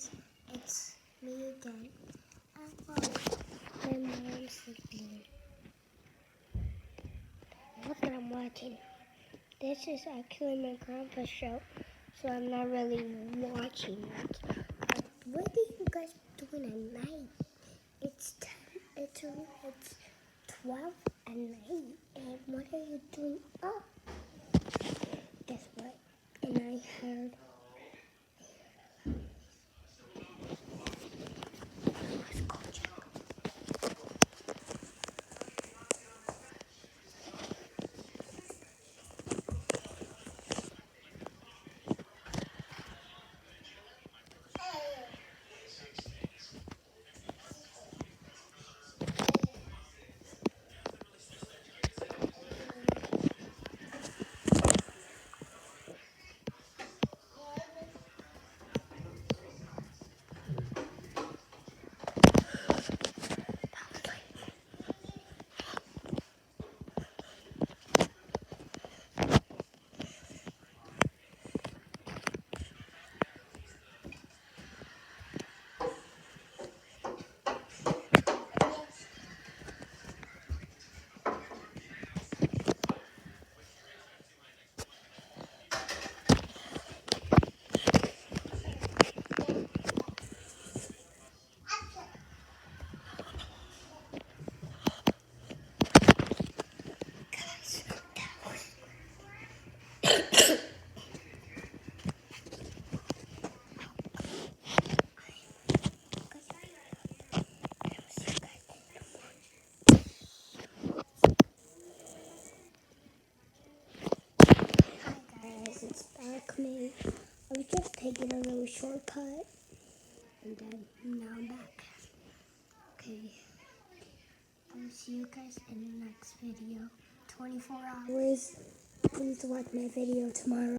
guys, it's me again. My mom's sleeping. Look what I'm watching. This is actually my grandpa's show, so I'm not really watching it. But what are you guys doing at night? It's 12 at night, and what are you doing up? Guess what? And I heard. Let's go check. It's back me. I was just taking a little shortcut, and then now I'm back. Okay, I will see you guys in the next video. 24 hours. Please watch my video tomorrow.